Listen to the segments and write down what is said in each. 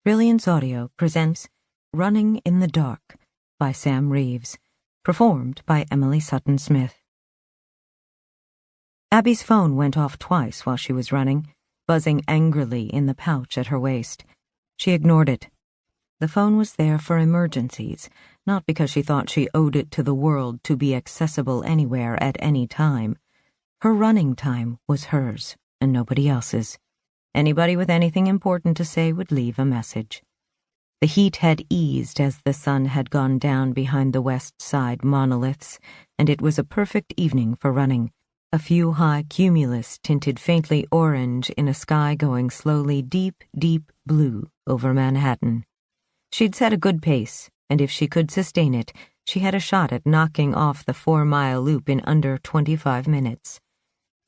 Brilliance Audio presents Running in the Dark by Sam Reaves, performed by Emily Sutton Smith. Abby's phone went off twice while she was running, buzzing angrily in the pouch at her waist. She ignored it. The phone was there for emergencies, not because she thought she owed it to the world to be accessible anywhere at any time. Her running time was hers and nobody else's. Anybody with anything important to say would leave a message. The heat had eased as the sun had gone down behind the west side monoliths, and it was a perfect evening for running. A few high cumulus tinted faintly orange in a sky going slowly deep, deep blue over Manhattan. She'd set a good pace, and if she could sustain it, she had a shot at knocking off the 4-mile loop in under 25 minutes.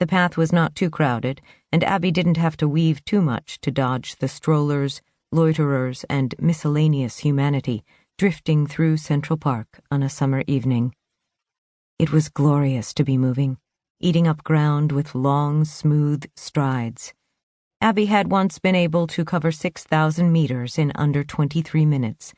The path was not too crowded, and Abby didn't have to weave too much to dodge the strollers, loiterers, and miscellaneous humanity drifting through Central Park on a summer evening. It was glorious to be moving, eating up ground with long, smooth strides. Abby had once been able to cover 6,000 meters in under 23 minutes,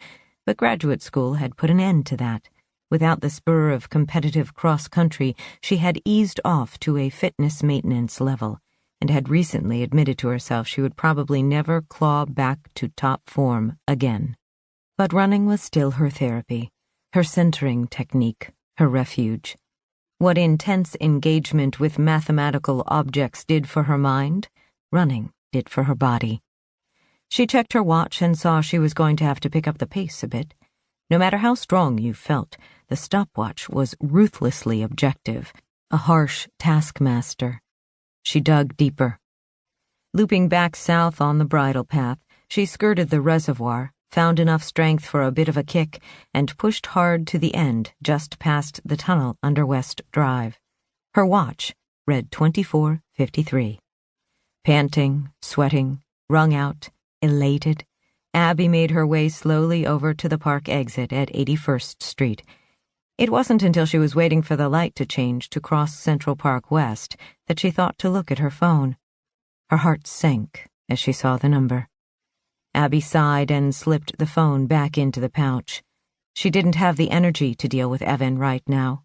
but graduate school had put an end to that. Without the spur of competitive cross-country, she had eased off to a fitness maintenance level, and had recently admitted to herself she would probably never claw back to top form again. But running was still her therapy, her centering technique, her refuge. What intense engagement with mathematical objects did for her mind, running did for her body. She checked her watch and saw she was going to have to pick up the pace a bit. No matter how strong you felt, the stopwatch was ruthlessly objective, a harsh taskmaster. She dug deeper. Looping back south on the bridle path, she skirted the reservoir, found enough strength for a bit of a kick, and pushed hard to the end just past the tunnel under West Drive. Her watch read 24:53. Panting, sweating, wrung out, elated, Abby made her way slowly over to the park exit at 81st Street. It wasn't until she was waiting for the light to change to cross Central Park West that she thought to look at her phone. Her heart sank as she saw the number. Abby sighed and slipped the phone back into the pouch. She didn't have the energy to deal with Evan right now.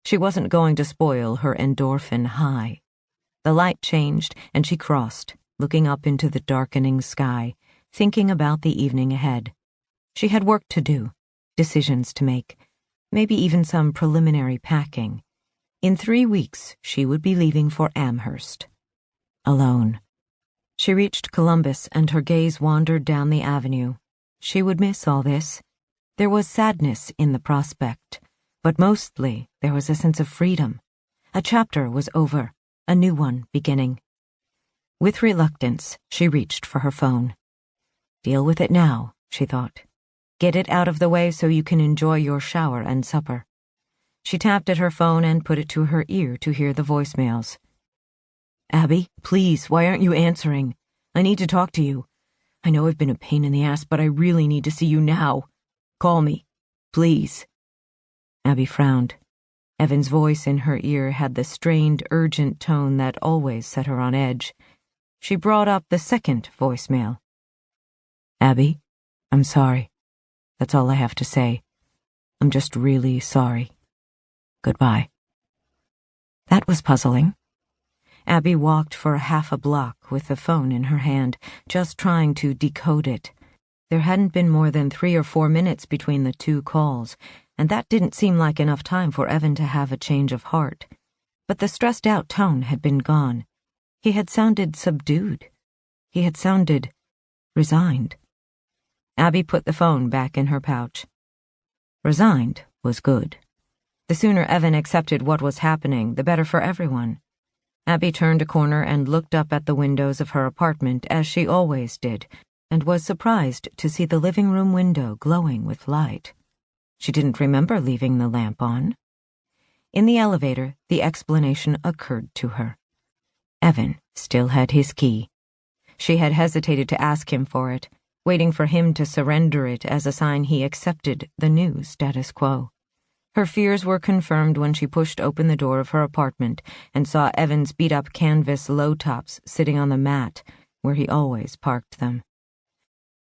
She wasn't going to spoil her endorphin high. The light changed, and she crossed, looking up into the darkening sky, thinking about the evening ahead. She had work to do, decisions to make, maybe even some preliminary packing. In 3 weeks, she would be leaving for Amherst. Alone. She reached Columbus, and her gaze wandered down the avenue. She would miss all this. There was sadness in the prospect, but mostly there was a sense of freedom. A chapter was over, a new one beginning. With reluctance, she reached for her phone. Deal with it now, she thought. Get it out of the way so you can enjoy your shower and supper. She tapped at her phone and put it to her ear to hear the voicemails. Abby, please, why aren't you answering? I need to talk to you. I know I've been a pain in the ass, but I really need to see you now. Call me, please. Abby frowned. Evan's voice in her ear had the strained, urgent tone that always set her on edge. She brought up the second voicemail. Abby, I'm sorry. That's all I have to say. I'm just really sorry. Goodbye. That was puzzling. Abby walked for half a block with the phone in her hand, just trying to decode it. There hadn't been more than 3 or 4 minutes between the 2 calls, and that didn't seem like enough time for Evan to have a change of heart. But the stressed-out tone had been gone. He had sounded subdued. He had sounded resigned. Abby put the phone back in her pouch. Resigned was good. The sooner Evan accepted what was happening, the better for everyone. Abby turned a corner and looked up at the windows of her apartment, as she always did, and was surprised to see the living room window glowing with light. She didn't remember leaving the lamp on. In the elevator, the explanation occurred to her. Evan still had his key. She had hesitated to ask him for it, waiting for him to surrender it as a sign he accepted the new status quo. Her fears were confirmed when she pushed open the door of her apartment and saw Evan's beat-up canvas low-tops sitting on the mat where he always parked them.